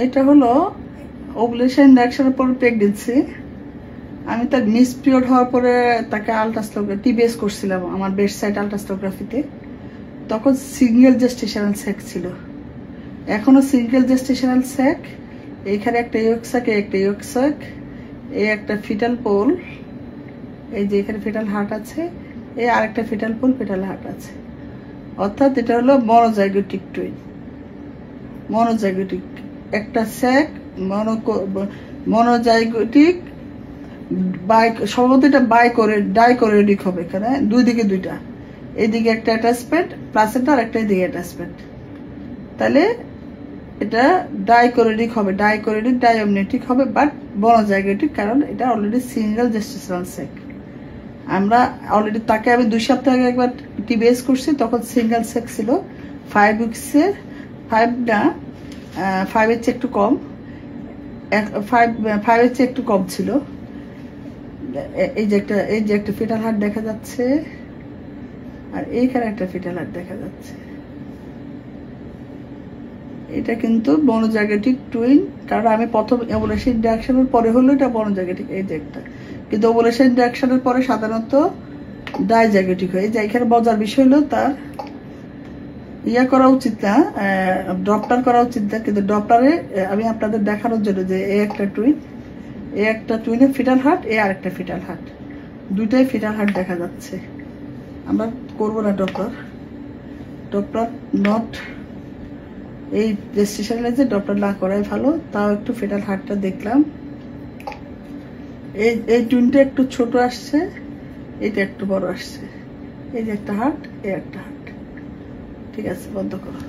এটা হলো ওভুলেশন ইন্ডাকশনের পর প্রেগনেন্সি। আমি তার মিস পিরিয়ড হওয়ার পরে তাকে আলট্রাসোনোগ্রাফি টিবিএস করছিলাম আমার বেড সাইড আলট্রাসোনোগ্রাফিতে। তখন সিঙ্গেল জেস্টেশনাল স্যাক ছিল, এখনো সিঙ্গেল জেস্টেশনাল স্যাক। এইখানে একটা ইয়ক স্যাক, একটা ইয়ক স্যাক, এই একটা ফিটাল পোল, এই যে এখানে ফিটাল হার্ট আছে, এই আরেকটা ফিটাল পোল ফিটাল হার্ট আছে। অর্থাৎ এটা হলো মনোজাইগোটিক টুইন। মনোজাইগোটিক একটা স্যাক মনোজাইগোটিক সম্ভবত এটা ডাইকোরিওটিক হবে। এখানে দুই দিকে দুইটা, এইদিকে একটা অ্যাটাচমেন্ট প্লাসেন্টা আর একটা এদিকে অ্যাটাচমেন্ট, তাহলে এটা ডাইকোরিওটিক হবে, ডাইকোরিওটিক ডাইঅমনিওটিক হবে, বাট মনোজাইগোটিক, কারণ এটা অলরেডি সিঙ্গেল জেস্টেশনাল স্যাক। আমরা অলরেডি তাকে আমি 2 সপ্তাহ আগে একবার টিবিএস করছি, তখন সিঙ্গেল স্যাক ছিল 5 উইকসের, 5 না 5 এর চেয়ে একটু কম, 5 এর চেয়ে একটু কম ছিল। এই যে একটা ফিটাল হার্ট দেখা যাচ্ছে, আর এইখানে একটা ফিটাল হার্ট দেখা যাচ্ছে। এটা কিন্তু মনোজাইগোটিক টুইন, কারণ আমি প্রথম ওভুলেশন ইন্ডাকশনের পরে হলো এটা মনোজাইগোটিক, এই যে একটা। কিন্তু ওভুলেশন ইন্ডাকশনের পরে সাধারণত ডাইজাইগোটিক হয়। যে এখানে মজার বিষয় হলো তার ইয়া করা উচিত না, ডপলার করা উচিত না, কিন্তু ডপলারে আমি আপনাদের দেখানোর জন্য যে এই একটা টুইন, এই একটা টুইনে ফিটাল হার্ট, এই আরেকটা ফিটাল হার্ট, দুইটাই ফিটাল হার্ট দেখা যাচ্ছে। আমরা করবো না ডপলার নট, এই জেস্টেশনালে যে ডপলার না করাই ভালো। তাও একটু ফিটাল হার্টটা দেখলাম, এই টুইনটা একটু ছোট আসছে, এটা একটু বড় আসছে। এই যে একটা হার্ট, এই একটা হার্ট। ঠিক আছে, বন্ধ করো।